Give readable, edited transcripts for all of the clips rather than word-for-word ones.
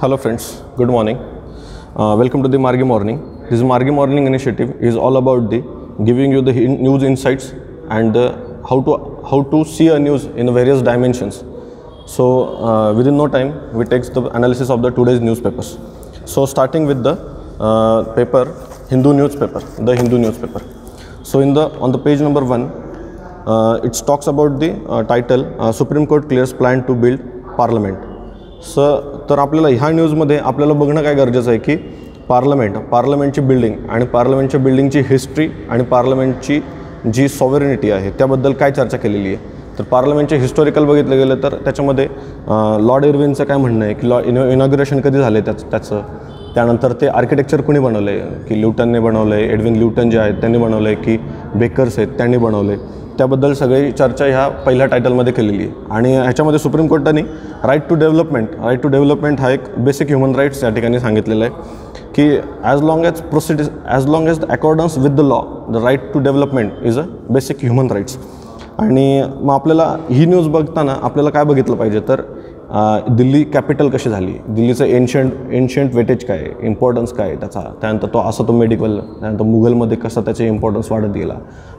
Hello friends, good morning. Welcome to the Margi Morning. This Margi Morning initiative is all about the giving you the news insights and how to see a news in various dimensions. So within no time we take the analysis of the today's newspapers. So starting with the paper Hindu newspaper, the Hindu newspaper. So on the page number 1, it talks about the title Supreme Court clears plan to build parliament. तर आपल्याला ह्या न्यूजमध्ये आपल्याला बघणं काय गरजेचं आहे की पार्लमेंटची बिल्डिंग आणि पार्लमेंटच्या बिल्डिंगची हिस्ट्री आणि पार्लमेंटची जी सॉव्हरेनिटी आहे त्याबद्दल काय चर्चा केलेली आहे. तर पार्लमेंटचे हिस्टॉरिकल बघितलं गेलं तर त्याच्यामध्ये लॉर्ड इर्विनचं काय म्हणणं आहे की इनॉग्रेशन कधी झाले त्याचं, त्यानंतर ते आर्किटेक्चर कुणी बनवलं आहे की ल्युटनने बनवलं आहे, एडविन ल्युटन जे आहेत त्यांनी बनवलं आहे की बेकर्स आहेत त्यांनी बनवलं आहे, त्याबद्दल सगळी चर्चा ह्या पहिल्या टायटलमध्ये केलेली आहे. आणि ह्याच्यामध्ये सुप्रीम कोर्टाने राईट टू डेव्हलपमेंट हा एक बेसिक ह्युमन राईट्स या ठिकाणी सांगितलेलं आहे की as long as the accordance with the law the right to development is a basic human rights. आणि मग आपल्याला ही न्यूज बघताना आपल्याला काय बघितलं पाहिजे तर दिल्ली कॅपिटल कशी झाली, दिल्लीचं एन्शंट वेटेज काय आहे, इम्पॉर्टन्स काय आहे त्याचा, त्यानंतर तो मेडिकल, त्यानंतर मुघलमध्ये कसा त्याचे इम्पॉर्टन्स वाढत गेला,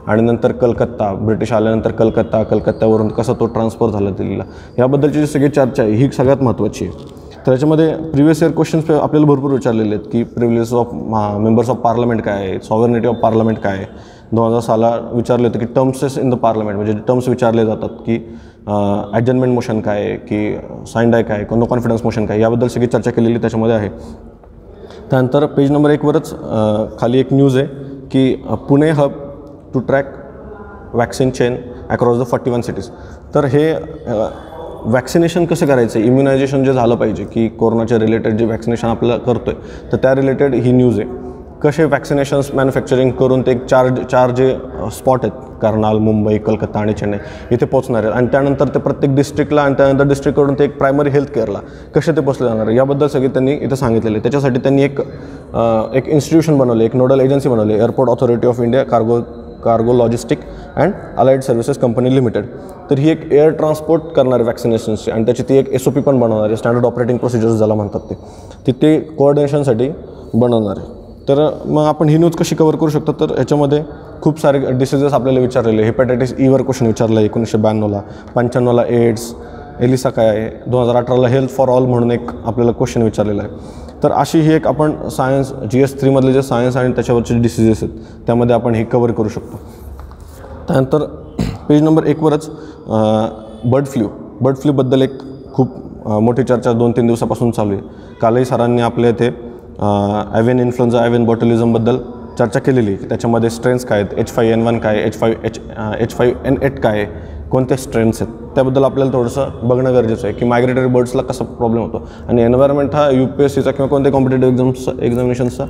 आणि नंतर कलकत्ता, ब्रिटिश आल्यानंतर कलकत्त्यावरून कसा तो ट्रान्सफर झाला दिल्लीला, याबद्दलची जी सगळी चर्चा आहे ही सगळ्यात महत्त्वाची आहे. तर त्याच्यामध्ये प्रिव्हियस इयर क्वेश्चन्स आपल्याला भरपूर विचारलेले आहेत की privilege of members of parliament काय आहे, सॉव्हरेनिटी ऑफ पार्लमेंट काय आहे. 2000 साला विचारले होते की टर्म्स इन द पार्लमेंट, म्हणजे टर्म्स विचारले जातात की ॲडजमेंट मोशन काय आहे, की साईन काय आहे, नो कॉन्फिडन्स मोशन काय, याबद्दल सगळी चर्चा केलेली त्याच्यामध्ये आहे. त्यानंतर पेज नंबर 1वरच खाली एक न्यूज आहे की Pune hub to track vaccine chain across the 41 cities. तर हे वॅक्सिनेशन कसं करायचं, इम्युनायझेशन जे झालं पाहिजे की कोरोनाच्या रिलेटेड जे वॅक्सिनेशन आपल्याला करतो आहे तर त्या रिलेटेड ही न्यूज आहे. कसे वॅक्सिनेशन्स मॅन्युफॅक्चरिंग करून ते एक चार जे स्पॉट आहेत कर्नाल, मुंबई, कलकत्ता आणि चेन्नई इथे पोचणार आहेत, आणि त्यानंतर ते प्रत्येक डिस्ट्रिक्टला आणि त्यानंतर डिस्ट्रिक्टकडून ते एक प्रायमरी हेल्थ केअरला कसे ते पोचले जाणार आहे याबद्दल सगळे त्यांनी इथं सांगितलेले. त्याच्यासाठी त्यांनी एक इन्स्टिट्यूशन बनवले, एक नोडल एजन्सी बनवली, airport authority of India cargo logistic and allied services company limited. तर ही एक एअर ट्रान्सपोर्ट करणारी वॅक्सिनेशन्सची आणि त्याची ती एक SOP पण बनवणार आहे, स्टँडर्ड ऑपरेटिंग प्रोसिजर्स ज्याला म्हणतात ते कोऑर्डिनेशनसाठी बनवणार आहे. तर मग आपण ही न्यूज कशी कवर करू शकतो तर ह्याच्यामध्ये खूप सारे डिसीजेस आपल्याला विचारलेले. हेपॅटायटिस ईवर क्वेश्चन विचारलं आहे 1992ला, 95ला एड्स, एलिसा काय आहे, 2018ला हेल्थ फॉर ऑल म्हणून एक आपल्याला क्वेश्चन विचारलेला आहे. तर अशी ही एक आपण सायन्स GS 3मधले जे सायन्स आणि त्याच्यावरचे डिसीजेस आहेत त्यामध्ये आपण हे कवर करू शकतो. त्यानंतर पेज नंबर 1वरच बर्ड फ्लूबद्दल एक खूप मोठी चर्चा 2-3 दिवसापासून चालू आहे. कालही सरांनी आपल्या इथे ॲव्हियन इन्फ्लुएन्झा, ॲव्हियन बॉट्युलिझमबद्दल चर्चा केलेली. त्याच्यामध्ये स्ट्रेन्स काय आहेत, H5N1 काय आहे, H5N8 काय आहे, कोणते स्ट्रेन्स आहेत त्याबद्दल आपल्याला थोडंसं बघणं गरजेचं आहे की मायग्रेटरी बर्ड्सला कसा प्रॉब्लेम होतो. आणि एन्व्हायरमेंट हा UPSCचा किंवा कोणत्या कॉम्पिटेटिव्ह एक्झामिनेशन्सचा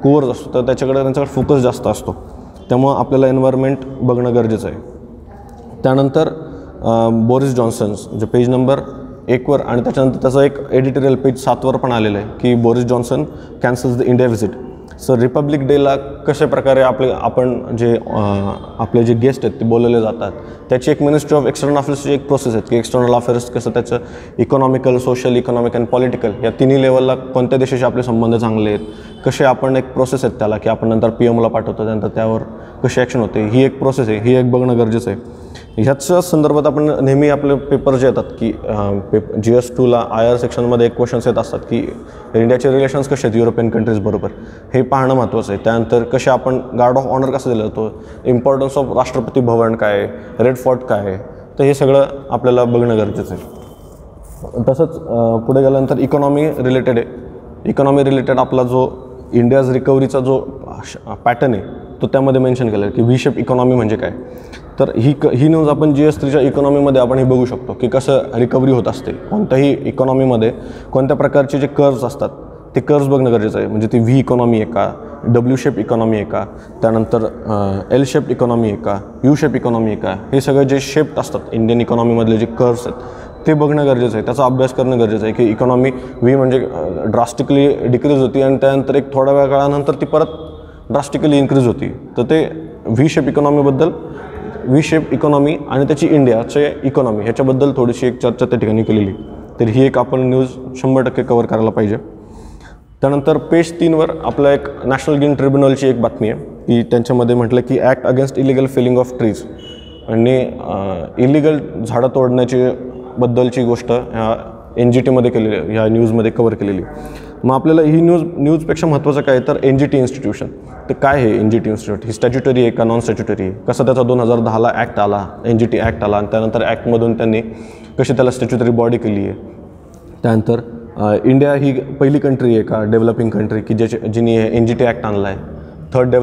कोर्स असतो तर त्यांच्याकडे फोकस जास्त असतो, त्यामुळं आपल्याला एन्व्हायरमेंट बघणं गरजेचं आहे. त्यानंतर बोरिस जॉन्सन जे पेज नंबर 1वर आणि त्याच्यानंतर त्याचं एक एडिटोरियल पेज 7वर पण आलेलं आहे की Boris Johnson cancels the India visit. Sir Republic डेला कशा प्रकारे आपले जे गेस्ट आहेत ते बोलवले जातात त्याची एक मिनिस्ट्री ऑफ एक्सटर्नल अफेअर्सची एक प्रोसेस आहे की एक्सटर्नल अफेअर्स कसं त्याचं economical, social, economic and political या तिन्ही लेवलला कोणत्या देशाशी आपले संबंध चांगले आहेत, कसे आपण एक प्रोसेस आहेत त्याला की आपण नंतर PMला पाठवतो त्यानंतर त्यावर कशी ॲक्शन होते, ही एक प्रोसेस आहे, ही एक बघणं गरजेचं आहे. ह्याच्या संदर्भात आपण नेहमी आपले पेपर जे येतात की GS 2ला IR सेक्शनमध्ये एक क्वेश्चन्स येत असतात की इंडियाचे रिलेशन्स कसे आहेत युरोपियन कंट्रीज बरोबर, हे पाहणं महत्त्वाचं आहे. त्यानंतर कसे आपण गार्ड ऑफ ऑनर कसं दिलं जातो, इम्पॉर्टन्स ऑफ राष्ट्रपती भवन काय आहे, रेड फोर्ट काय आहे, तर हे सगळं आपल्याला बघणं गरजेचं आहे. तसंच पुढे गेल्यानंतर इकॉनॉमी रिलेटेड आपला जो इंडियाज रिकव्हरीचा जो पॅटर्न आहे तो त्यामध्ये मेन्शन केला आहे की V शेप इकॉनॉमी म्हणजे काय. तर ही न्यूज आपण GS 3च्या इकॉनॉमीमध्ये आपण हे बघू शकतो की कसं रिकव्हरी होत असते. कोणत्याही इकॉनॉमीमध्ये कोणत्या प्रकारचे जे कर्व्स असतात ते कर्व्स बघणं गरजेचं आहे. म्हणजे ती V इकॉनॉमी आहे का, W शेप इकॉनॉमी आहे का, त्यानंतर L शेप इकॉनॉमी आहे का, U शेप इकॉनॉमी आहे का, हे सगळे जे शेप असतात इंडियन इकॉनॉमीमधले जे कर्व्स आहेत ते बघणं गरजेचं आहे, त्याचा अभ्यास करणं गरजेचं आहे की इकॉनॉमी V म्हणजे ड्रास्टिकली डिक्रीज होती आणि त्यानंतर एक थोड्या वेळा काळानंतर ती परत ड्रास्टिकली इन्क्रीज होती. तर ते V शेप इकॉनॉमी आणि त्याची इंडियाचे इकॉनॉमी ह्याच्याबद्दल थोडीशी एक चर्चा त्या ठिकाणी केलेली. तर ही एक आपण न्यूज 100% कव्हर करायला पाहिजे. त्यानंतर पेज 3वर आपलं एक नॅशनल ग्रीन ट्रिब्युनलची एक बातमी आहे की त्यांच्यामध्ये म्हटलं की act against illegal felling of trees, आणि इलिगल झाडं तोडण्याची बद्दलची गोष्ट ह्या NGTमध्ये केलेली आहे, ह्या न्यूजमध्ये कव्हर केलेली. मग आपल्याला ही न्यूजपेक्षा महत्त्वाचं काय तर NGT इन्स्टिट्यूशन. तर काय आहे NGT इन्स्टिट्यूट? ही स्टॅच्युटरी आहे का नॉन स्टॅच्युटरी आहे? कसं त्याचा 2010ला ॲक्ट आला, NGT ॲक्ट आला, आणि त्यानंतर ॲक्टमधून त्यांनी कशी त्याला स्टॅच्युटरी बॉडी केली आहे. त्यानंतर इंडिया ही पहिली कंट्री आहे का डेव्हलपिंग कंट्री की जिने NGT ॲक्ट आणला आहे? थर्ड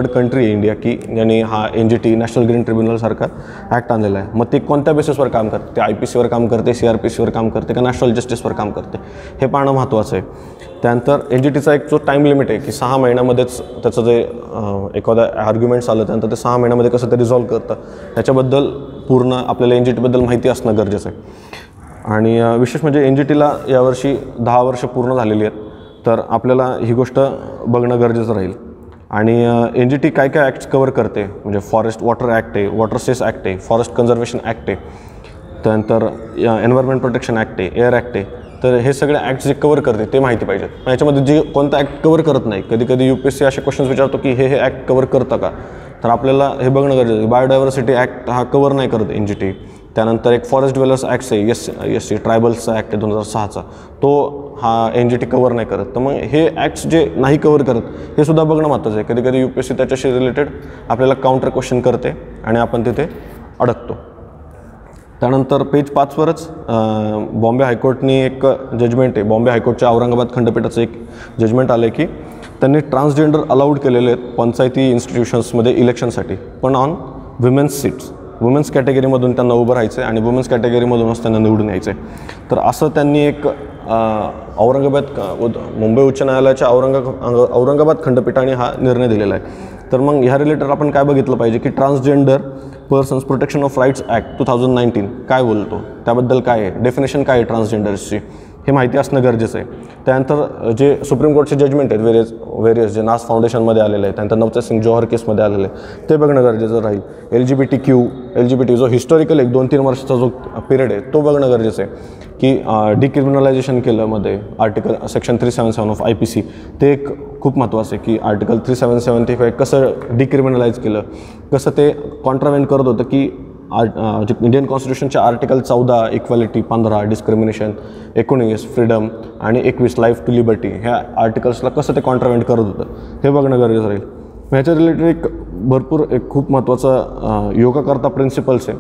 कंट्री आहे इंडिया की ज्यांनी हा NGT नॅशनल ग्रीन ट्रिब्युनलसारखा ॲक्ट आणलेला आहे. मग ते कोणत्या बेसिसवर काम करते? ते IPCवर काम करते, CRPCवर काम करते का नॅशनल जस्टिसवर काम करते? हे पाहणं महत्त्वाचं आहे. त्यानंतर NGTचा एक जो टाईम लिमिट आहे की 6 महिन्यामध्येच त्याचं जे एखादा आर्ग्युमेंट्स आलं त्यानंतर ते 6 महिन्यामध्ये कसं ते रिझॉल्व्ह करतं याच्याबद्दल पूर्ण आपल्याला NGTबद्दल माहिती असणं गरजेचं आहे. आणि विशेष म्हणजे NGTला यावर्षी 10 वर्ष पूर्ण झालेली आहेत, तर आपल्याला ही गोष्ट बघणं गरजेचं राहील. आणि NGT काय काय ॲक्ट्स कव्हर करते म्हणजे फॉरेस्ट वॉटर ॲक्ट आहे, वॉटर सेस ॲक्ट आहे, फॉरेस्ट कन्झर्वेशन ॲक्ट आहे, त्यानंतर एन्व्हायरमेंट प्रोटेक्शन ॲक्ट आहे, एअर ॲक्ट आहे. तर हे सगळे ॲक्ट्स जे कव्हर करते ते माहिती पाहिजेत. याच्यामध्ये जे कोणता ॲक्ट कव्हर करत नाही, कधी कधी UPSC असे क्वेश्चन्स विचारतो की हे ॲक्ट कव्हर करतं का, तर आपल्याला हे बघणं गरजेचं आहे. बायोडायव्हर्सिटी ॲक्ट हा कव्हर नाही करत NGT. त्यानंतर एक फॉरेस्ट डेव्हलपर्स ॲक्ट्स आहे, SC ट्रायबल्सचा ॲक्ट आहे 2006चा, तो हा NGT कव्हर नाही करत. तर मग हे ॲक्ट्स जे नाही कव्हर करत हे सुद्धा बघणं महत्त्वाचं आहे. कधी कधी UPSC त्याच्याशी रिलेटेड आपल्याला काउंटर क्वेश्चन करते आणि आपण तिथे अडकतो. त्यानंतर पेज 5वरच बॉम्बे हायकोर्टनी एक जजमेंट आहे, बॉम्बे हायकोर्टच्या औरंगाबाद खंडपीठाचं एक जजमेंट आलं आहे की त्यांनी ट्रान्सजेंडर अलाउड केलेले आहेत पंचायती इन्स्टिट्यूशन्समध्ये इलेक्शनसाठी, पण ऑन विमेन्स सीट्स. वुमेन्स कॅटेगरीमधून त्यांना उभं राहायचं आहे आणि वुमेन्स कॅटेगरीमधूनच त्यांना निवडून यायचं आहे. तर असं त्यांनी एक मुंबई उच्च न्यायालयाच्या औरंगाबाद खंडपीठाने हा निर्णय दिलेला आहे. तर मग ह्या रिलेटेड आपण काय बघितलं पाहिजे की transgender persons protection of rights act 2019 काय बोलतो, त्याबद्दल काय आहे, डेफिनेशन काय आहे ट्रान्सजेंडर्सची, हे माहिती असणं गरजेचं आहे. त्यानंतर जे सुप्रीम कोर्टचे जजमेंट आहेत व्हेरियस जे नास फाउंडेशनमध्ये आलेले आहेत, त्यानंतर नवचेत सिंग जोहर केसमध्ये आलेले आहे, ते बघणं गरजेचं राहील. LGBT जो हिस्टॉरिकल एक 2-3 वर्षाचा जो पिरियड आहे तो बघणं गरजेचं आहे की डिक्रिमिनलायझेशन केलं मध्ये सेक्शन 377 ऑफ IPC, ते एक खूप महत्त्वाचं आहे की आर्टिकल 3775 कसं डिक्रिमिनलाइज केलं, कसं ते कॉन्ट्राव्हेंट करत होतं की इंडियन कॉन्स्टिट्यूशनच्या आर्टिकल 14 इक्वॅलिटी, 15 डिस्क्रिमिनेशन, 19 फ्रीडम आणि 21 लाईफ टू लिबर्टी ह्या आर्टिकल्सला कसं ते कॉन्ट्राव्हेंट करत होतं हे बघणं गरजेचं राहील. ह्याच्या रिलेटेड एक खूप महत्त्वाचा योगाकर्ता प्रिन्सिपल्स आहे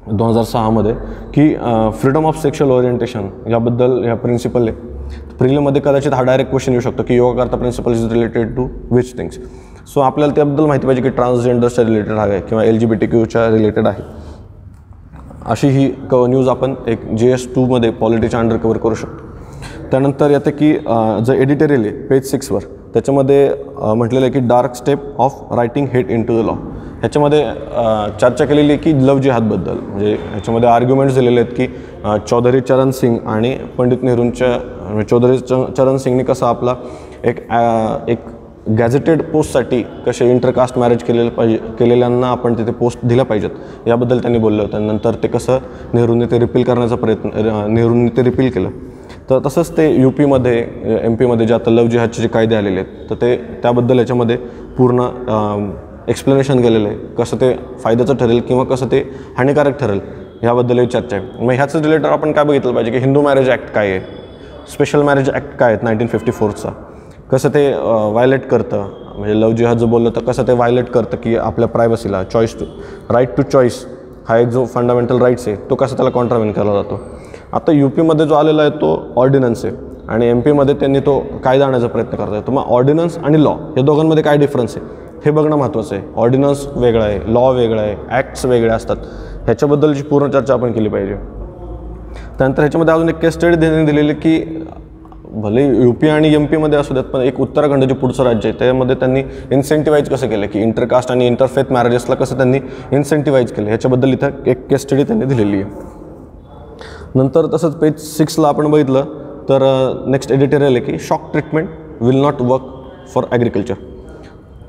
2006मध्ये की फ्रीडम ऑफ सेक्शुअल ओरिएंटेशन याबद्दल ह्या प्रिन्सिपल आहे. प्रिलिममध्ये कदाचित हा डायरेक्ट क्वेश्चन येऊ शकतो की योगाकर्ता principle is related to which things. So आपल्याला त्याबद्दल माहिती पाहिजे की ट्रान्सजेंडर्सच्या रिलेटेड आहे किंवा LGBTQच्या रिलेटेड आहे. अशी ही न्यूज आपण एक GS2मध्ये पॉलिटीच्या अंडर कव्हर करू शकतो. त्यानंतर येतं की जे एडिटोरियल आहे पेज 6वर, त्याच्यामध्ये म्हटलेलं आहे की dark step of writing hate into the law. ह्याच्यामध्ये चर्चा केलेली आहे की लव जिहादबद्दल. म्हणजे ह्याच्यामध्ये आर्ग्युमेंट्स दिलेले आहेत की चौधरी चरण सिंग आणि पंडित नेहरूंच्या चौधरी चरण सिंगने कसा आपला एक गॅझेटेड पोस्टसाठी कसे इंटरकास्ट मॅरेज केलेल्यांना आपण तिथे पोस्ट दिल्या पाहिजेत याबद्दल त्यांनी बोललं होतं. नंतर ते कसं नेहरूंनी ते रिपील करण्याचा नेहरूंनी ते रिपील केलं. तर तसंच ते UPमध्ये MP जे आता लव जिहादचे जे कायदे आलेले आहेत तर ते त्याबद्दल याच्यामध्ये पूर्ण एक्सप्लेनेशन केलेलं आहे, कसं ते फायद्याचं ठरेल किंवा कसं ते हानिकारक ठरेल ह्याबद्दलही चर्चा आहे. मग ह्याचं रिलेटेड आपण काय बघितलं पाहिजे की हिंदू मॅरेज ॲक्ट काय आहे, स्पेशल मॅरेज ॲक्ट काय आहेत 1954चा, कसं ते व्हायलेट करतं. म्हणजे लव जिहाद जो बोललं तर कसं ते व्हायलेट करतं की आपल्या प्रायव्हसीला राईट टू चॉईस हा एक जो फंडामेंटल राईट्स आहे तो कसं त्याला कॉन्ट्राव्हेंट केला जातो. आता UPमध्ये जो आलेला आहे तो ऑर्डिनन्स आहे आणि MPमध्ये त्यांनी तो कायदा आणण्याचा प्रयत्न करत आहे. तर मग ऑर्डिनन्स आणि लॉ हे दोघांमध्ये काय डिफरन्स आहे हे बघणं महत्त्वाचं आहे. ऑर्डिनन्स वेगळा आहे, लॉ वेगळा आहे, ॲक्ट्स वेगळे असतात, ह्याच्याबद्दलची पूर्ण चर्चा आपण केली पाहिजे. त्यानंतर ह्याच्यामध्ये अजून एक केस स्टडी त्यांनी दिलेली की भले UP आणि MPमध्ये असू द्यात, पण एक उत्तराखंड जे पुढचं राज्य आहे त्यामध्ये त्यांनी इन्सेंटिवाईज कसं केलं की इंटरकास्ट आणि इंटरफेथ मॅरेजेसला कसं त्यांनी इन्सेंटिवाईज केलं ह्याच्याबद्दल इथं एक केस स्टडी त्यांनी दिलेली आहे. नंतर तसंच पेज 6ला आपण बघितलं तर नेक्स्ट एडिटोरियल आहे की shock treatment will not work for agriculture.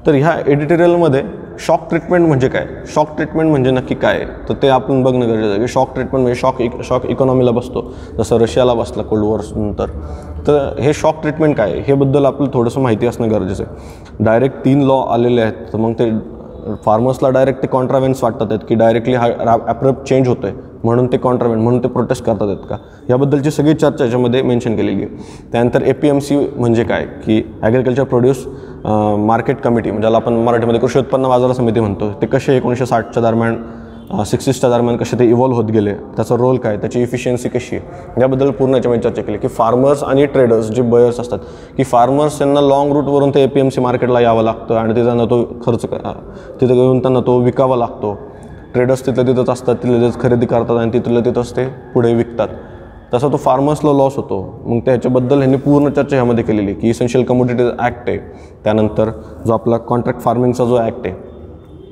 तर ह्या एडिटोरियलमध्ये शॉक ट्रीटमेंट म्हणजे काय, शॉक ट्रीटमेंट म्हणजे नक्की काय, तर ते आपण बघणं गरजेचं आहे की शॉक ट्रीटमेंट म्हणजे शॉक इकॉनॉमीला बसतो, जसं रशियाला बसला कोल्ड वॉर नंतर. तर हे शॉक ट्रीटमेंट काय हे बद्दल आपलं थोडंसं माहिती असणं गरजेचं आहे. डायरेक्ट 3 लॉ आलेले आहेत, तर मग ते फार्मर्सला डायरेक्ट ते कॉन्ट्राव्हेन्स वाटतात आहेत की डायरेक्टली हा ॲप्रप्ट चेंज होतो आहे म्हणून ते कॉन्ट्राव्हेंट म्हणून ते प्रोटेस्ट करतात आहेत का, याबद्दलची सगळी चर्चा याच्यामध्ये मेन्शन केलेली आहे. त्यानंतर APMC म्हणजे काय की ॲग्रिकल्चर प्रोड्यूस मार्केट कमिटी, म्हणजे ज्याला आपण मराठीमध्ये कृषी उत्पन्न बाजार समिती म्हणतो, ते कसे 1960च्या दरम्यान 60च्या दरम्यान कसे ते इव्हॉल्व होत गेले, त्याचा रोल काय, त्याची इफिशियन्सी कशी आहे, याबद्दल पूर्ण याच्यामध्ये चर्चा केली. की फार्मर्स आणि ट्रेडर्स जे बयर्स असतात की फार्मर्स यांना लाँग रूटवरून ते APMC मार्केटला यावं लागतं आणि ते त्यांना तो खर्च तिथं घेऊन त्यांना तो विकावा लागतो. ट्रेडर्स तिथलं तिथंच असतात, तिथलं तिथंच खरेदी करतात आणि तिथलं तिथंच ते पुढे विकतात. तसा तो फार्मर्सला लॉस होतो. मग त्याच्याबद्दल ह्यांनी पूर्ण चर्चा ह्यामध्ये केलेली की इसेन्शियल कमोडिटीज ॲक्ट आहे, त्यानंतर जो आपला कॉन्ट्रॅक्ट फार्मिंगचा जो ॲक्ट आहे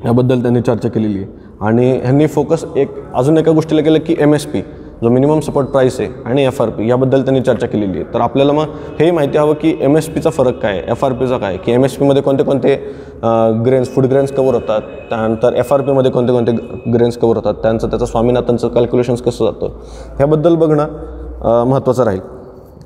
याबद्दल त्यांनी चर्चा केलेली आहे. आणि ह्यांनी फोकस अजून एका गोष्टीला केलं की MSP जो मिनिमम सपोर्ट प्राईस आहे आणि FRP याबद्दल त्यांनी चर्चा केलेली आहे. तर आपल्याला मग हे माहिती हवं की MSPचा फरक काय आहे, FRPचा काय, की MSPमध्ये कोणते कोणते फूड ग्रेन्स कवर होतात, त्यानंतर FRPमध्ये कोणते कोणते ग्रेन्स कवर होतात, त्याचं स्वामीनाथनचं कॅल्क्युलेशन्स कसं जातं ह्याबद्दल बघणं महत्त्वाचं राहील.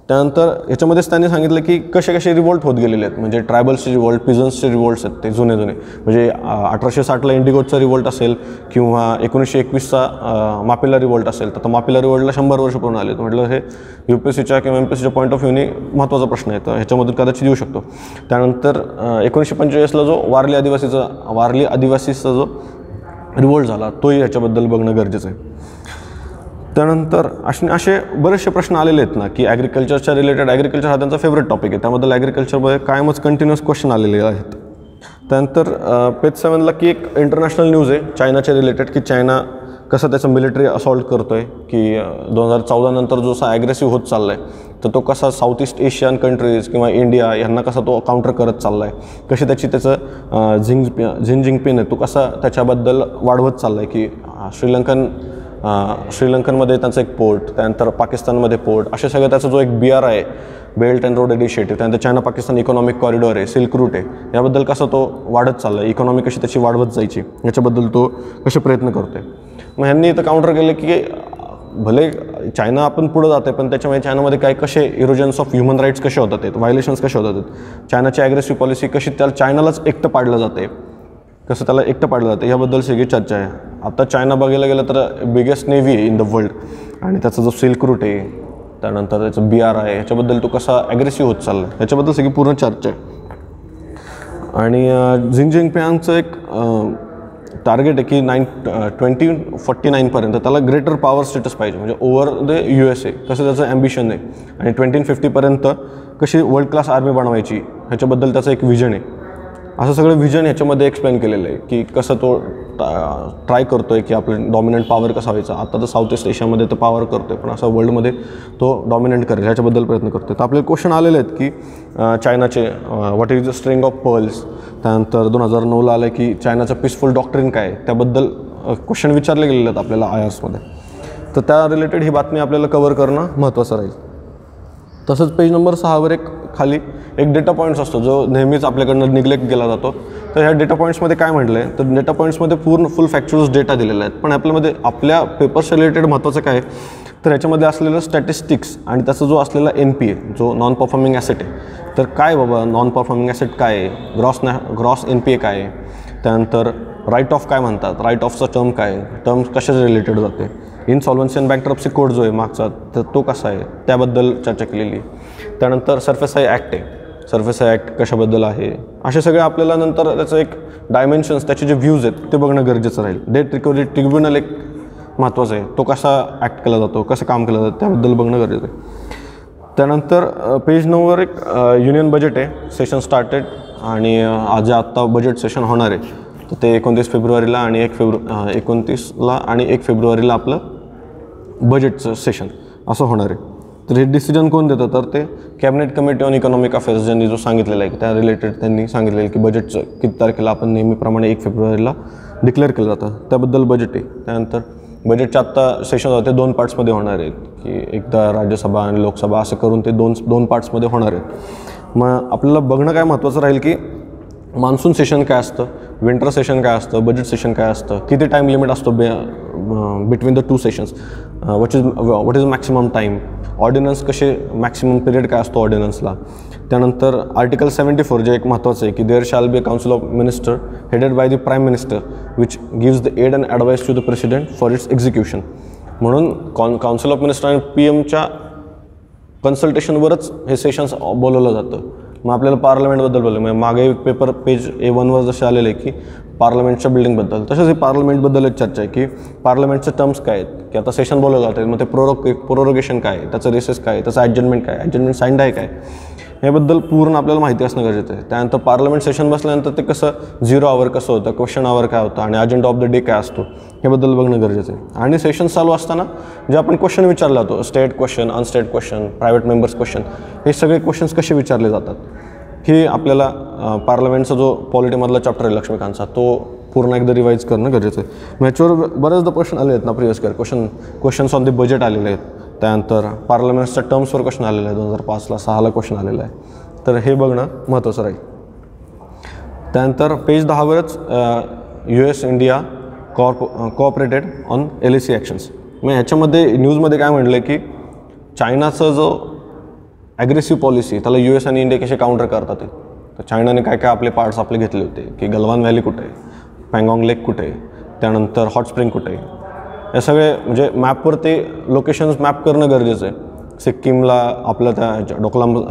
त्यानंतर याच्यामध्येच त्यांनी सांगितलं की कसे कसे रिवोल्ट होत गेलेले आहेत, म्हणजे ट्रायबल्सचे रिवोल्ट, पिझन्सचे रिवोल्ट्स आहेत ते जुने म्हणजे 1860ला इंडिगोटचा रिवोल्ट असेल किंवा 1921चा मापिला रिवोल्ट असेल, तर मापिला रिवोल्टला 100 वर्ष पूर्ण आले. म्हटलं हे UPSCच्या किंवा MPSCच्या पॉईंट ऑफ व्ह्यूने महत्त्वाचा प्रश्न आहे, तर ह्याच्यामधून कदाचित येऊ शकतो. त्यानंतर 1945ला जो वारली आदिवासीचा जो रिवोल्ट झाला तोही ह्याच्याबद्दल बघणं गरजेचं आहे. त्यानंतर असे बरेचसे प्रश्न आलेले आहेत ना की ॲग्रिकल्चरच्या रिलेटेड, ॲग्रिकल्चर हा त्यांचा फेवरेट टॉपिक आहे, त्याबद्दल ॲग्रिकल्चरमध्ये कायमच कंटिन्युअस क्वेश्चन आलेले आहेत. त्यानंतर पेज 7ला की एक इंटरनॅशनल न्यूज आहे चायनाच्या रिलेटेड की चायना कसं त्याचं मिलिटरी असॉल्ट करतो आहे, की 2014 नंतर जो असा ॲग्रेसिव्ह होत चालला आहे तर तो कसा साऊथ ईस्ट एशियन कंट्रीज किंवा इंडिया यांना कसा तो काउंटर करत चालला आहे, कशी त्याचं झी जिनपिंग आहे तो कसा त्याच्याबद्दल वाढवत चालला आहे, की श्रीलंकनमध्ये त्यांचं एक पोर्ट, त्यानंतर पाकिस्तानमध्ये पोर्ट, असे सगळं त्याचा जो एक BR आहे बेल्ट अँड रोड इनिशिएटिव्ह, त्यानंतर चायना पाकिस्तान इकॉनॉमिक कॉरिडॉर आहे, सिल्क रूट आहे, याबद्दल कसा तो वाढत चालला आहे, इकॉनॉमी कशी त्याची वाढवत जायची याच्याबद्दल तो कसे प्रयत्न करतो आहे. मग ह्यांनी इथं काउंटर केलं की भले चायना आपण पुढं जाते पण त्याच्यामुळे चायनामध्ये काय कसे इरोजन्स ऑफ ह्युमन राईट्स कसे होतात आहेत, व्हायलेशन्स कसे होतात आहेत, चायनाची ॲग्रेसिव्ह पॉलिसी कशी त्याला चायनालाच एकटं पाडलं जाते, कसं त्याला एकटं पाडलं जातं याबद्दल सगळी चर्चा आहे. आता चायना बघायला गेलं तर बिगेस्ट नेव्ही आहे इन द वर्ल्ड आणि त्याचा जो सिल्क रूट आहे, त्यानंतर त्याचं BR आहे, ह्याच्याबद्दल तो कसा ॲग्रेसिव्ह होत चालला आहे ह्याच्याबद्दल सगळी पूर्ण चर्चा आहे. आणि झी जिनपिंगचं एक टार्गेट आहे की 2049 पर्यंत त्याला ग्रेटर पॉवर स्टेटस पाहिजे, म्हणजे ओव्हर द USA कसं त्याचं ॲम्बिशन आहे, आणि 2050 पर्यंत कशी वर्ल्ड क्लास आर्मी बनवायची ह्याच्याबद्दल त्याचं एक विजन आहे. असं सगळं विजन ह्याच्यामध्ये एक्सप्लेन केलेलं आहे की कसं तो ट्राय करतो आहे की आपलं डॉमिनंट पॉवर कसा व्हायचा. आता तर साऊथ ईस्ट एशियामध्ये तो पॉवर करतो आहे पण असं वर्ल्डमध्ये तो डॉमिनंट करेल ह्याच्याबद्दल प्रयत्न करतो आहे. तर आपले क्वेश्चन आलेले आहेत की चायनाचे what is the string of pearls, त्यानंतर 2009ला आलं की चायनाचं पीसफुल डॉक्ट्रिन काय आहे त्याबद्दल क्वेश्चन विचारले गेलेले आहेत आपल्याला IRSमध्ये. तर त्या रिलेटेड ही बातमी आपल्याला कव्हर करणं महत्त्वाचं राहील. तसंच पेज नंबर 6वर खाली एक डेटा पॉईंट्स असतो जो नेहमीच आपल्याकडनं निग्लेक्ट केला जातो. तर ह्या डेटा पॉईंट्समध्ये काय म्हटलं आहे, तर डेटा पॉईंट्समध्ये फुल फॅक्च्युअल्स डेटा दिलेला आहेत, पण आपल्या पेपर्सच्या रिलेटेड महत्त्वाचं काय तर ह्याच्यामध्ये असलेलं स्टॅटिस्टिक्स आणि त्याचा जो असलेला NPA जो नॉन परफॉर्मिंग ॲसेट आहे. तर काय बाबा नॉन परफॉर्मिंग ॲसेट काय आहे, ग्रॉस NPA काय आहे, त्यानंतर राईट ऑफ काय म्हणतात, राईट ऑफचा टर्म काय आहे, टर्म कशाच्या रिलेटेड जाते, इनसॉल्व्हन्सी अँड बँकरप्सी कोड जो आहे मागचा तर तो कसा आहे त्याबद्दल चर्चा केलेली आहे. त्यानंतर सरफेसाई ॲक्ट आहे, सरफेसाई ॲक्ट कशाबद्दल आहे, असे सगळे आपल्याला नंतर त्याचं एक डायमेन्शन्स त्याचे जे व्ह्यूज आहेत ते बघणं गरजेचं राहील. डेट रिकव्हरी ट्रिब्युनल एक महत्त्वाचा आहे, तो कसा ॲक्ट केला जातो, कसं काम केलं जातं त्याबद्दल बघणं गरजेचं आहे. त्यानंतर पेज 9वर एक युनियन बजेट आहे, सेशन स्टार्टेड आणि आज आत्ता बजेट सेशन होणार आहे तर ते 29 फेब्रुवारीला आणि 29ला आणि 1 फेब्रुवारीला आपलं बजेटचं सेशन असं होणार आहे. तर हे डिसिजन कोण देतं तर ते cabinet committee on economic affairs ज्यांनी जो सांगितलेला आहे की त्या रिलेटेड त्यांनी सांगितलेलं की बजेटचं किती तारखेला आपण नेहमीप्रमाणे 1 फेब्रुवारीला डिक्लेअर केलं जातं त्याबद्दल बजेट आहे. त्यानंतर बजेटच्या आत्ता सेशन होते 2 पार्ट्समध्ये होणार आहेत की एकदा राज्यसभा आणि लोकसभा असं करून ते दोन पार्ट्समध्ये होणार आहेत. मग आपल्याला बघणं काय महत्त्वाचं राहील की मान्सून सेशन काय असतं, विंटर सेशन काय असतं, बजेट सेशन काय असतं, किती टाईम लिमिट असतो between the two sessions, what is maximum time, ordnance कसे मॅक्सिमम पिरियड काय असतो ऑर्डिनन्सला. त्यानंतर आर्टिकल 74 जे एक महत्त्वाचं आहे की there shall be a council of minister headed by the prime minister which gives the aid and advise to the president for its execution. म्हणून काउन्सिल ऑफ मिनिस्टर आणि PM कन्सल्टेशनवरच हे सेशन्स बोलवलं जातं. मग आपल्याला पार्लमेंटबद्दल बोललं, म्हणजे मागे पेपर पेज A1वर जसे आलेले आहे की पार्लमेंटच्या बिल्डिंगबद्दल, तसंच हे पार्लमेंटबद्दल एक चर्चा आहे की पार्लमेंटचे टर्म्स काय आहेत, की आता सेशन बोलवलं जातं मग ते प्रोरोगेशन काय आहे, त्याचं रिसेस काय आहे, त्याचं ॲडजमेंट काय, ॲडजमेंट साईंड आहे काय, याबद्दल पूर्ण आपल्याला माहिती असणं गरजेचं आहे. त्यानंतर पार्लमेंट सेशन बसल्यानंतर ते कसं 0 आवर कसं होतं, क्वेश्चन आवर काय होतं आणि अजेंडा ऑफ द डे काय असतो याबद्दल बघणं गरजेचं आहे. आणि सेशन चालू असताना जे आपण क्वेश्चन विचारला जातो, state question, unstate question, private members question, हे सगळे क्वेश्चन्स कसे विचारले जातात हे आपल्याला पार्लमेंटचा जो पॉलिटीमधला चॅप्टर आहे लक्ष्मीकांतचा तो पूर्ण एकदा रिवाईज करणं गरजेचं आहे. याच्यावर बरेचदा क्वेश्चन आले आहेत ना previous year, questions on the budget आलेले आहेत. त्यानंतर पार्लमेंटच्या टर्म्सवर क्वेश्चन आलेलं आहे, 2005ला 6ला क्वेश्चन आलेलं आहे. तर हे बघणं महत्त्वाचं राहील. त्यानंतर पेज 10वरच US India cooperated on LAC actions. मग ह्याच्यामध्ये न्यूजमध्ये काय म्हटलं की चायनाचं जो ॲग्रेसिव्ह पॉलिसी त्याला US आणि इंडिया कसे काउंटर करतात ते. तर चायनाने काय काय आपले पार्ट्स आपले घेतले होते की गलवान व्हॅली कुठे आहे, पँगॉंग लेक कुठे आहे, त्यानंतर हॉट स्प्रिंग कुठे आहे, हे सगळे म्हणजे मॅपवर ते लोकेशन्स मॅप करणं गरजेचं आहे. सिक्कीमला आपलं त्या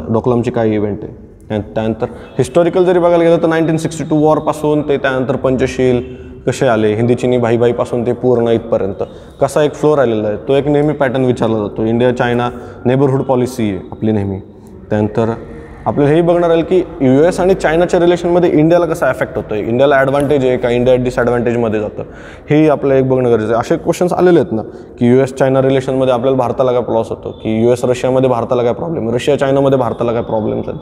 डोकलामची काय इव्हेंट आहे. त्यानंतर हिस्टॉरिकल जरी बघायला गेलं तर 1962 वॉरपासून ते त्यानंतर पंचशील कसे आले, हिंदी चिनी भाईपासून ते पूर्ण इथपर्यंत कसा एक फ्लो राहिलेला आहे, तो एक नेहमी पॅटर्न विचारला जातो. इंडिया चायना नेबरहूड पॉलिसी आहे आपली नेहमी. त्यानंतर आपल्याला हेही बघणार आहे की US आणि चायनाच्या रिलेशनमध्ये इंडियाला कसा इफेक्ट होतो आहे, इंडियाला ॲडव्हान्टेज आहे का, इंडिया डिसॲडव्हान्टेजमध्ये जातं, हेही आपल्याला एक बघणं गरजेचं आहे. असे क्वेश्चन्स आलेले आहेत ना की US चायना रिलेशनमध्ये आपल्याला भारताला काय लॉस होतो, की US रशियामध्ये भारताला काय प्रॉब्लेम, रशिया चायनामध्ये भारताला काय प्रॉब्लेम्स आहेत,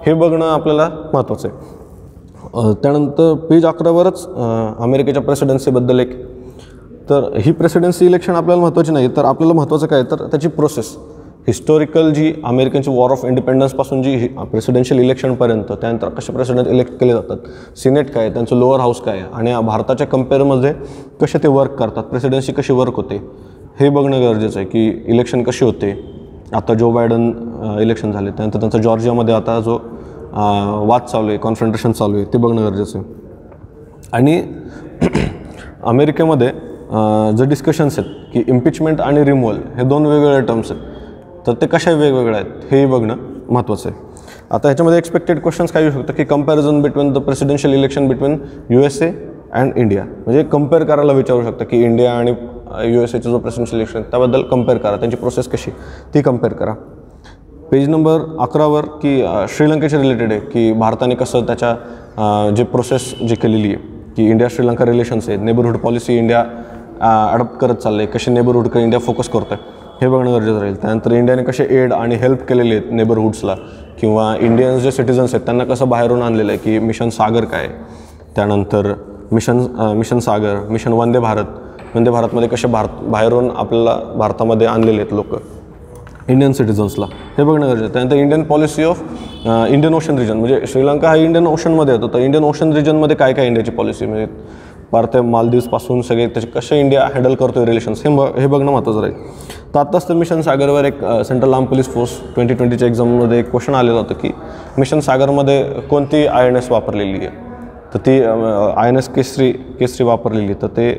हे बघणं आपल्याला महत्त्वाचं आहे. त्यानंतर पेज 11वरच अमेरिकेच्या प्रेसिडेन्सीबद्दल एक, तर ही प्रेसिडेन्सी इलेक्शन आपल्याला महत्त्वाची नाही, तर आपल्याला महत्त्वाचं काय तर त्याची प्रोसेस, हिस्टॉरिकल जी अमेरिकनची वॉर ऑफ इंडिपेंडन्सपासून जी प्रेसिडेन्शियल इलेक्शनपर्यंत, त्यानंतर कसे प्रेसिडेंट इलेक्ट केले जातात, सिनेट काय, त्यांचं लोअर हाऊस काय आणि भारताच्या कम्पेअरमध्ये कसे ते वर्क करतात, प्रेसिडेन्सी कशी वर्क होते हे बघणं गरजेचं आहे. की इलेक्शन कशी होते, आता जो बायडन इलेक्शन झाले त्यानंतर त्यांचा जॉर्जियामध्ये आता जो वाद चालू आहे, कॉन्फ्रंट्रेशन चालू आहे, ते बघणं गरजेचं आहे. आणि अमेरिकेमध्ये जे डिस्कशन्स आहेत की इम्पिचमेंट आणि रिमूव्हल हे 2 वेगवेगळे टर्म्स आहेत, तर ते कशा वेगवेगळे आहेत हेही बघणं महत्त्वाचं आहे. आता ह्याच्यामध्ये एक्सपेक्टेड क्वेश्चन्स काय येऊ शकतं की comparison between the presidential election between USA and India, म्हणजे कम्पेअर करायला विचारू शकतं की इंडिया आणि USAचं जो प्रेसिडेन्शियल इलेक्शन त्याबद्दल कम्पेअर करा, त्यांची प्रोसेस कशी ती कम्पेअर करा. पेज नंबर 11वर की श्रीलंकेच्या रिलेटेड आहे की भारताने कसं त्याच्या जे प्रोसेस जी केलेली आहे की इंडिया श्रीलंका रिलेशन्स आहेत, नेबरहूड पॉलिसी इंडिया अडॉप्ट करत चाललं आहे, कसे नेबरहूडकडे इंडिया फोकस करतो आहे हे बघणं गरजेचं राहील. त्यानंतर इंडियाने कसे एड आणि हेल्प केलेले आहेत नेबरहूड्सला, किंवा इंडियन्स जे सिटिझन्स आहेत त्यांना कसं बाहेरून आणलेलं आहे की मिशन सागर काय, त्यानंतर मिशन सागर, मिशन वंदे भारतमध्ये कसे बाहेरून आपल्याला भारतामध्ये आणलेले आहेत लोक इंडियन सिटिझन्सला, हे बघणं गरजेचं आहे. त्यानंतर Indian policy of Indian ocean region, म्हणजे श्रीलंका हा इंडियन ओशनमध्ये येतो, तर इंडियन ओशन रिजनमध्ये काय काय इंडियाची पॉलिसी, म्हणजे भारत मालदीव्सपासून सगळे त्याचे कसे इंडिया हँडल करतो रिलेशन्स हे बघणं महत्त्वाचं राहील. तर आत्ताच तर मिशन सागरवर एक सेंट्रल आर्म पोलीस फोर्स 2020च्या एक्झाममध्ये एक क्वेश्चन आलेलं होतं की मिशन सागरमध्ये कोणती INS वापरलेली आहे, तर ती INS केसरी वापरलेली. तर ते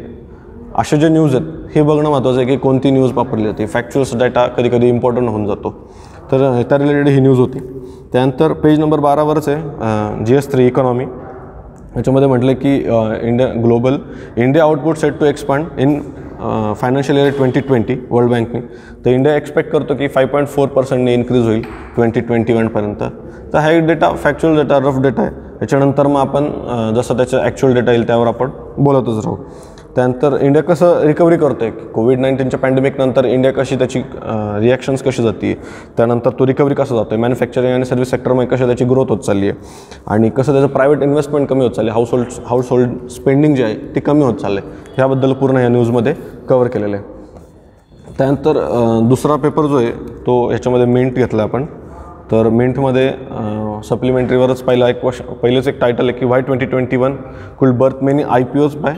असे जे न्यूज आहेत हे बघणं महत्त्वाचं आहे की कोणती न्यूज वापरली जाते. फॅक्च्युअल्स डाटा कधी कधी इम्पॉर्टंट होऊन जातो, तर त्या रिलेटेड ही न्यूज होती. त्यानंतर पेज नंबर 12वरच आहे GS3 इकॉनॉमी. याच्यामध्ये म्हटलं की India output set to expand in financial year 2020 world बँकने. तर इंडिया एक्सपेक्ट करतो की 5.4% इन्क्रीज होईल 2021पर्यंत. तर हा एक data factual data, rough data आहे. त्याच्यानंतर मग आपण जसं त्याचं ॲक्च्युअल डेटा येईल त्यावर आपण बोलतच राहू. त्यानंतर इंडिया कसं रिकव्हरी करतो आहे, कोविड-19च्या पॅन्डेमिकनंतर इंडिया कशी त्याची रिॲक्शन्स कशी जाते, त्यानंतर तो रिकव्हरी कसा जातो आहे, मॅन्युफॅक्चरिंग आणि सर्व्हिस सेक्टरमध्ये कशी त्याची ग्रोथ होत चालली आहे, आणि कसं त्याचं प्रायव्हेट इन्व्हेस्टमेंट कमी होत चालली आहे, हाऊसहोल्ड स्पेंडिंग जे आहे ते कमी होत चाललं आहे, ह्याबद्दल पूर्ण या न्यूजमध्ये कव्हर केलेलं आहे. त्यानंतर दुसरा पेपर जो आहे तो ह्याच्यामध्ये मिंट घेतला आपण. तर मिंटमध्ये सप्लिमेंटरीवरच पहिलेच एक टायटल आहे की वाय 2021 कुड birth many IPOs by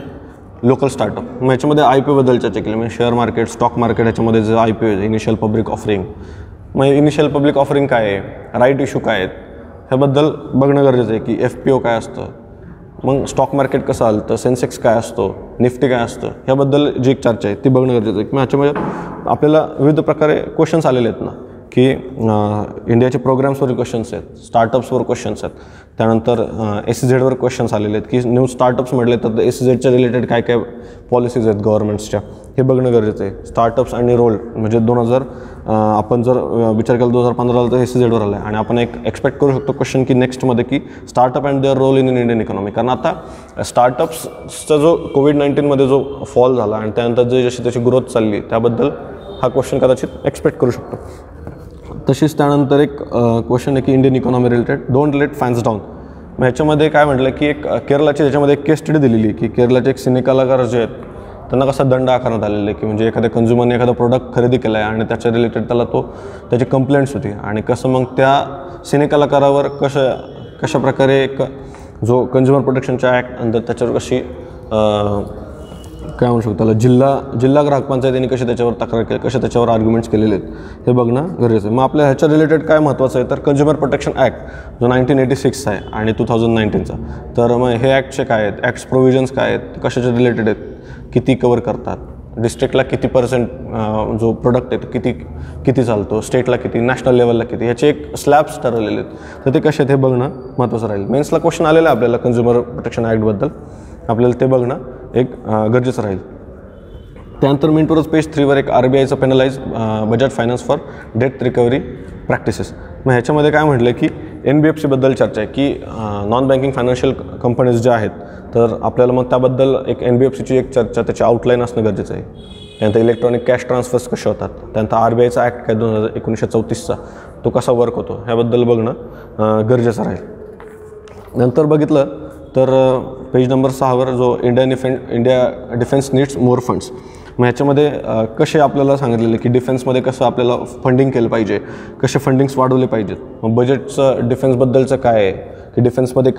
local startup. मग ह्याच्यामध्ये IPO बद्दल चर्चा केली, म्हणजे शेअर मार्केट, स्टॉक मार्केट, ह्याच्यामध्ये जे IPO आहे, इनिशियल पब्लिक ऑफरिंग. मग इनिशियल पब्लिक ऑफरिंग काय आहे, राईट इश्यू काय आहेत, ह्याबद्दल बघणं गरजेचं आहे की FPO काय असतं, मग स्टॉक मार्केट कसं आलं, सेन्सेक्स काय असतो, निफ्टी काय असतं, ह्याबद्दल जी एक चर्चा आहे ती बघणं गरजेचं आहे. मग ह्याच्यामध्ये आपल्याला विविध प्रकारे क्वेश्चन्स आलेले आहेत ना, की इंडियाचे प्रोग्राम्सवर क्वेश्चन्स आहेत, स्टार्टअप्सवर क्वेश्चन्स आहेत, त्यानंतर SEZवर क्वेश्चन्स आलेले आहेत की न्यू स्टार्टअप्स म्हटले तर SEZच्या रिलेटेड काय काय पॉलिसीज आहेत गव्हर्नमेंट्सच्या, हे बघणं गरजेचं आहे. स्टार्टअप्स आणि रोल म्हणजे आपण जर विचार केला 2015ला तर SEZवर आला आहे, आणि आपण एक एक्सपेक्ट करू शकतो क्वेश्चन की नेक्स्टमध्ये की startup and their role in Indian economy. कारण आता स्टार्टअप्सचा जो कोविड-19मध्ये जो फॉल झाला आणि त्यानंतर जशी त्याची ग्रोथ चालली, त्याबद्दल हा क्वेश्चन कदाचित एक्सपेक्ट करू शकतो. तशीच त्यानंतर एक क्वेश्चन आहे की Indian economy related, don't let fans down. मग ह्याच्यामध्ये काय म्हटलं की एक केरळाची त्याच्यामध्ये एक केस स्टडी दिलेली की केरळाचे एक सिने कलाकार जे आहेत त्यांना कसा दंड आकारण्यात आलेला आहे, की म्हणजे एखाद्या कन्झ्युमरने एखादा प्रोडक्ट खरेदी केला आहे आणि त्याच्या रिलेटेड त्याची कंप्लेंट्स होती, आणि कसं मग त्या सिने कलाकारावर कशा प्रकारे एक जो कन्झ्युमर प्रोटेक्शनच्या ॲक्ट अंदर त्याच्यावर कशी काय म्हणू शकतो त्याला जिल्हा ग्राहक पंचायतीने कशी त्याच्यावर तक्रार केली, कसे त्याच्यावर आर्ग्युमेंट्स केलेले आहेत, हे बघणं गरजेचं आहे. मग आपल्या ह्याच्या रिलेटेड काय महत्त्वाचं आहे तर कन्झ्युमर प्रोटेक्शन ॲक्ट जो 1986 आहे आणि 2019चा. तर मग हे ॲक्टचे काय आहेत, ॲक्ट्स प्रोव्हिजन्स काय आहेत, कशाचे रिलेटेड आहेत, किती कवर करतात, डिस्ट्रिक्टला किती % जो प्रोडक्ट आहे तो किती चालतो, स्टेटला किती, नॅशनल लेवलला किती, ह्याचे एक स्लॅब्स ठरवलेले आहेत. तर ते कसे आहेत हे बघणं महत्त्वाचं राहील. मेन्सला क्वेश्चन आलेला आहे आपल्याला कन्झ्युमर प्रोटेक्शन ॲक्टबद्दल, आपल्याला ते बघणं एक गरजेचं राहील. त्यानंतर मिनिटवरच पेज 3वर एक RBIचं penalize Bajaj finance for debt recovery practices. मग ह्याच्यामध्ये काय म्हटलं की NBFCबद्दल चर्चा आहे की नॉन बँकिंग फायनान्शियल कंपनीज ज्या आहेत, तर आपल्याला मग त्याबद्दल एक NBFCची एक चर्चा, त्याची आउटलाईन असणं गरजेचं आहे. त्यानंतर इलेक्ट्रॉनिक कॅश ट्रान्सफर्स कसे होतात, त्यानंतर RBIचा ॲक्ट काय 1934चा तो कसा वर्क होतो, ह्याबद्दल बघणं गरजेचं राहील. नंतर बघितलं तर पेज नंबर 6वर जो India defence needs more funds. मग ह्याच्यामध्ये कसे आपल्याला सांगितलेले की डिफेन्समध्ये कसं आपल्याला फंडिंग केलं पाहिजे, कसे फंडिंग्स वाढवले पाहिजेत. मग बजेटचं डिफेन्सबद्दलचं काय आहे की डिफेन्समध्ये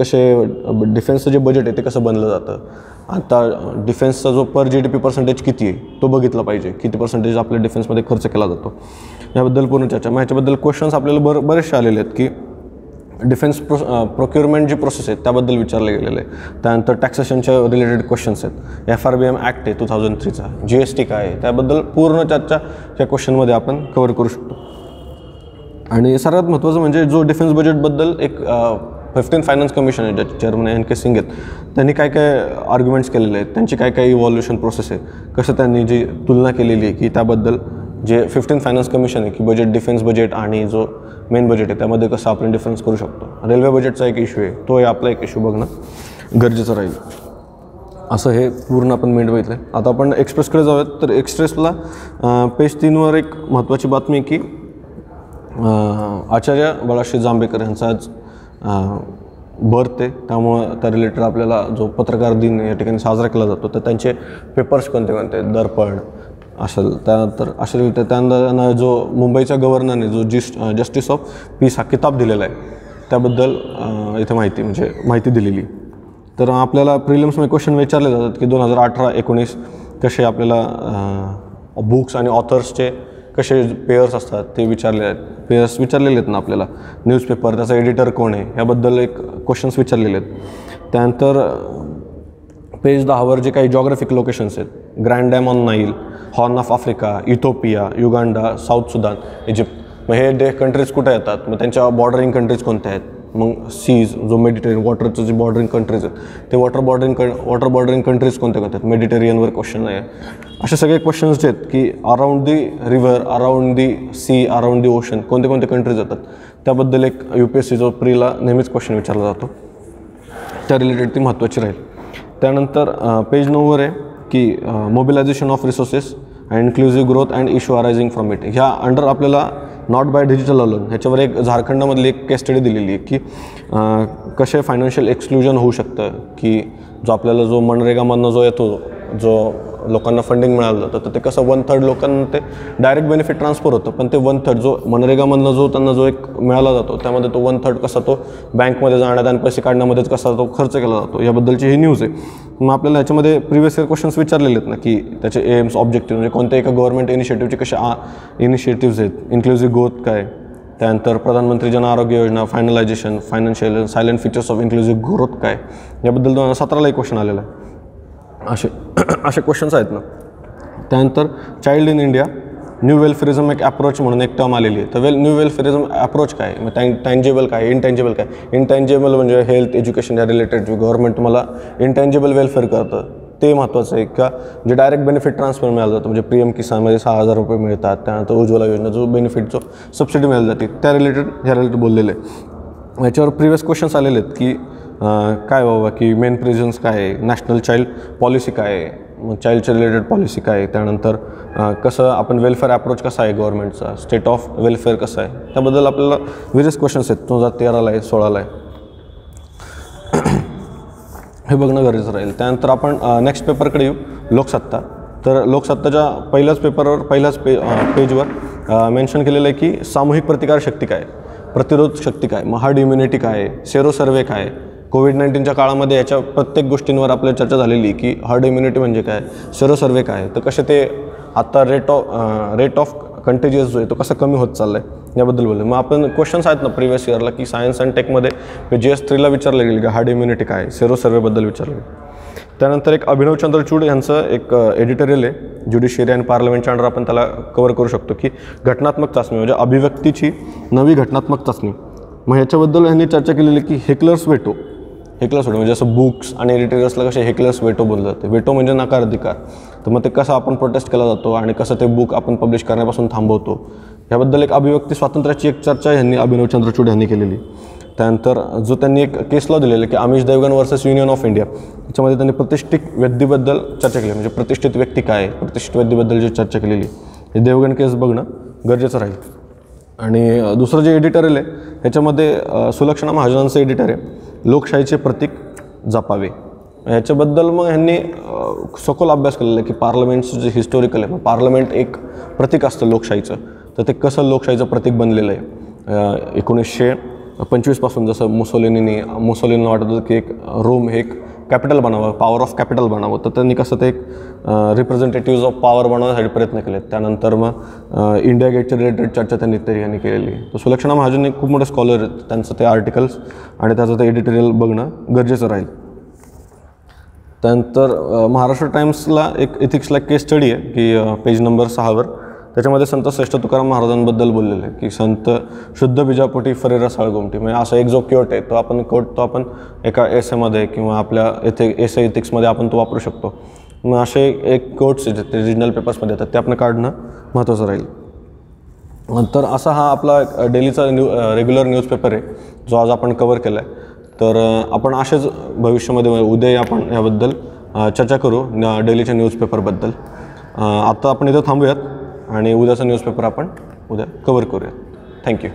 डिफेन्सचं जे बजेट आहे ते कसं बनलं जातं, आता डिफेन्सचा जो पर GDP % किती आहे तो बघितला पाहिजे, किती % आपल्या डिफेन्समध्ये खर्च केला जातो, याबद्दल पूर्ण चर्चा. मग ह्याच्याबद्दल क्वेश्चन्स आपल्याला बरेचसे आलेले आहेत की डिफेन्स प्रोक्युरमेंट जी प्रोसेस आहे त्याबद्दल विचारले गेलेलं आहे. त्यानंतर टॅक्सेशनच्या रिलेटेड क्वेश्चन्स आहेत, FRBM ॲक्ट आहे 2003चा, GST काय आहे, त्याबद्दल पूर्ण चर्चा या क्वेश्चनमध्ये आपण कव्हर करू शकतो. आणि सर्वात महत्त्वाचं म्हणजे जो डिफेन्स बजेटबद्दल एक 15 फायनान्स कमिशन आहे, ज्याचे चेअरमन NK सिंग आहेत, त्यांनी काय काय आर्ग्युमेंट्स केलेले आहेत, त्यांची काय काय इव्हॉल्युशन प्रोसेस आहे, कसं त्यांनी जी तुलना केलेली आहे की त्याबद्दल जे 15 फायनान्स कमिशन आहे की बजेट, डिफेन्स बजेट आणि जो मेन बजेट आहे त्यामध्ये कसं आपण डिफरन्स करू शकतो. रेल्वे बजेटचा एक इश्यू आहे, तो आपला एक इश्यू बघणं गरजेचं राहील. असं हे पूर्ण आपण मेंट बघितलं आहे. आता आपण एक्सप्रेसकडे जाऊयात. तर एक्सप्रेसला पेज 3वर एक महत्त्वाची बातमी आहे की आचार्य बाळाश्री जांभेकर यांचा आज बर्थ आहे, त्यामुळं त्या रिलेटेड आपल्याला जो पत्रकार दिन या ठिकाणी साजरा केला जातो, तर त्यांचे पेपर्स कोणते कोणते, दर्पण असेल, त्यानंतर असे रिलेटेड. त्यांना जो मुंबईच्या गव्हर्नरने जो जस्टिस ऑफ पीस हा किताब दिलेला आहे त्याबद्दल इथे माहिती दिलेली. तर आपल्याला प्रिलिम्समध्ये क्वेश्चन विचारले जातात की 2018-19 कसे आपल्याला बुक्स आणि ऑथर्सचे कसे पेयर्स असतात ते पेयर्स विचारलेले आहेत ना आपल्याला. न्यूजपेपर, त्याचा एडिटर कोण आहे, याबद्दल एक क्वेश्चन्स विचारलेले आहेत. त्यानंतर पेज 10वर जे काही जॉग्राफिक लोकेशन्स आहेत, grand dam on Nile, horn of Africa, Ethiopia, Uganda, south Sudan, Egypt. मग हे कंट्रीज कुठे येतात, मग बॉर्डरिंग कंट्रीज कोणत्या आहेत, मग सीज जो मेडिटेरियन वॉटरचं जे बॉर्डरिंग कंट्रीज आहेत ते वॉटर बॉर्डरिंग कंट्रीज कोणत्या आहेत, मेडिटेरियनवर क्वेश्चन आहे. असे सगळे क्वेश्चन्स जे आहेत की around the river, around the sea, around the ocean कोणते कंट्रीज येतात त्याबद्दल एक UPSC जो प्रीला नेहमीच क्वेश्चन विचारला जातो, त्या रिलेटेड ती महत्त्वाची राहील. त्यानंतर पेज 9वर आहे की mobilisation of resources and inclusive growth and issue arising from it. ह्या अंडर आपल्याला नॉट बाय डिजिटल अलोन ह्याच्यावर एक झारखंडमधली एक केस स्टडी दिलेली आहे की कसे फायनान्शियल एक्सक्लुजन होऊ शकतं, की जो आपल्याला जो मनरेगामधनं जो येतो जो लोकांना फंडिंग मिळालं जातं, तर ते कसं 1/3 लोकांना ते डायरेक्ट बेनिफिट ट्रान्सफर होतं, पण ते 1/3 जो मनरेगामधनं जो त्यांना जो एक मिळाला जातो त्यामध्ये तो 1/3 कसा तो बँकमध्ये जाण्यात आणि पैसे काढण्यामध्येच कसा तो खर्च केला जातो याबद्दलची ही न्यूज आहे. मग आपल्याला ह्याच्यामध्ये प्रिव्हियस इयर क्वेश्चन्स विचारलेले आहेत ना, की त्याचे एम्स ऑब्जेक्टिव्ह म्हणजे कोणत्या एका गव्हर्नमेंट इनिशिएटिव्हचे कशा इनिशिएटिव्ज आहेत, इन्क्लुझिव्ह ग्रोथ काय, त्यानंतर प्रधानमंत्री Jan Arogya Yojana, finalisation, financial silent features of inclusive growth काय, याबद्दल 2017ला एक क्वेश्चन आलेला आहे. असे क्वेश्चन्स आहेत ना. त्यानंतर चाइल्ड इन इंडिया न्यू वेल्फेअरिझम एक अप्रोच म्हणून एक टर्म आलेली आहे. तर न्यू वेल्फेअरिझम अप्रोच काय, मग टँजेबल काय, इनटँजेबल काय. इनटँजेबल म्हणजे हेल्थ एज्युकेशन या रिलेटेड जे गव्हर्नमेंट तुम्हाला इनटँजेबल वेल्फेअर करतं ते महत्त्वाचं आहे का, जे डायरेक्ट बेनिफिट ट्रान्सफर मिळालं जातं, म्हणजे पी एम किसानमध्ये 6,000 रुपये मिळतात, त्यानंतर उज्ज्वला योजना जो बेनिफिट जो सबसिडी मिळाली जाते त्या रिलेटेड बोललेलं आहे. याच्यावर प्रिव्हियस क्वेश्चन्स आलेले आहेत की काय बाबा की मेन प्रिझन्स काय आहे, नॅशनल चाइल्ड पॉलिसी काय आहे, मग चाइल्डच्या रिलेटेड पॉलिसी काय आहे, त्यानंतर कसं आपण वेल्फेअर अप्रोच कसा आहे गव्हर्नमेंटचा, स्टेट ऑफ वेल्फेअर कसं आहे, त्याबद्दल आपल्याला व्हेरियस क्वेश्चन्स आहेत. 2013ला आहे, 16ला आहे, हे बघणं गरजेचं राहील. त्यानंतर आपण नेक्स्ट पेपरकडे येऊ, लोकसत्ता. तर लोकसत्ताच्या पहिल्याच पेजवर मेन्शन केलेलं आहे की सामूहिक प्रतिकार शक्ती काय, प्रतिरोध शक्ती काय, मग हर्ड इम्युनिटी काय आहे, सेरो सर्वे काय आहे. कोविड-19च्या काळामध्ये याच्या प्रत्येक गोष्टींवर आपल्या चर्चा झालेली की हर्ड इम्युनिटी म्हणजे काय, सेरो सर्वे काय आहे, तर कसे ते आता रेट ऑफ कंटेजियस जो आहे तो कसा कमी होत चालला आहे याबद्दल बोलले. मग आपण क्वेश्चन्स आहेत ना प्रिव्हियस इयरला की सायन्स अँड टेकमध्ये GS3ला विचारले गेले की हार्ड इम्युनिटी काय, सेरो सर्वेबद्दल विचारले गेले. त्यानंतर एक अभिनव चंद्रचूड यांचं एक एडिटोरियल आहे ज्युडिशियरी आणि पार्लमेंटच्या अंडर, आपण त्याला कवर करू शकतो की घटनात्मक चाचणी म्हणजे अभिव्यक्तीची नवी घटनात्मक चाचणी. मग ह्याच्याबद्दल यांनी चर्चा केलेली की हेकलर्स वेटो म्हणजे जसं बुक्स आणि एडिटोरियल्सला कसे हेकलर्स वेटो बोललं जाते. वेटो म्हणजे नकार अधिकार, तर मग ते कसं आपण प्रोटेस्ट केला जातो आणि कसं ते बुक आपण पब्लिश करण्यापासून थांबवतो याबद्दल एक अभिव्यक्ती स्वातंत्र्याची एक चर्चा यांनी अभिनव चंद्रचूड यांनी केलेली. त्यानंतर जो त्यांनी एक केस लॉ दिलेला की Amish Devgan versus union of India, याच्यामध्ये त्यांनी प्रतिष्ठित व्यक्तीबद्दल चर्चा केली, म्हणजे प्रतिष्ठित व्यक्ती काय, प्रतिष्ठित व्यक्तीबद्दल जी चर्चा केलेली हे देवगन केस बघणं गरजेचं राहील. आणि दुसरं जे एडिटोरियल आहे ह्याच्यामध्ये सुलक्षणा महाजनांचं एडिटर आहे, लोकशाहीचे प्रतीक जपावे. ह्याच्याबद्दल मग ह्यांनी सखोल अभ्यास केलेला आहे की पार्लमेंटचं जे हिस्टोरिकल आहे, पार्लमेंट एक प्रतीक असतं लोकशाहीचं, तर ते कसं लोकशाहीचं प्रतीक बनलेलं आहे. 1925पासून जसं मुसोलिनीनं वाटत होतं की एक रोम हे एक कॅपिटल बनावं, पॉवर ऑफ कॅपिटल बनावं, तर त्यांनी कसं ते एक रिप्रेझेंटेटिव्ज ऑफ पॉवर बनवण्यासाठी प्रयत्न केले. त्यानंतर मग इंडिया गेटच्या रिलेटेड चर्चा त्यांनी केलेली. तर सुलक्षणा महाजन खूप मोठे स्कॉलर आहेत, त्यांचं ते आर्टिकल्स आणि त्याचं ते एडिटोरियल बघणं गरजेचं राहील. त्यानंतर महाराष्ट्र टाइम्सला एक एथिक्सला केस स्टडी आहे की पेज नंबर 6वर, त्याच्यामध्ये संत श्रेष्ठ तुकाराम महाराजांबद्दल बोललेलं आहे की संत शुद्ध बीजापोटी फरे रसाळ गोमटी, म्हणजे असा एक जो कोट आहे तो आपण एका एसेमध्ये किंवा आपल्या एसे एथिक्समध्ये आपण तो वापरू शकतो. मग असे एक कोट्स जे ते रिजनल पेपर्समध्ये येतात ते आपण काढणं महत्त्वाचं राहील. नंतर असा हा आपला डेलीचा रेग्युलर न्यूजपेपर आहे जो आज आपण कवर केला आहे. तर आपण असेच भविष्यामध्ये उद्या आपण याबद्दल चर्चा करू डेलीच्या न्यूजपेपरबद्दल. आता आपण इथं थांबूयात आणि उद्याचा न्यूजपेपर आपण उद्या कवर करूया. थँक्यू.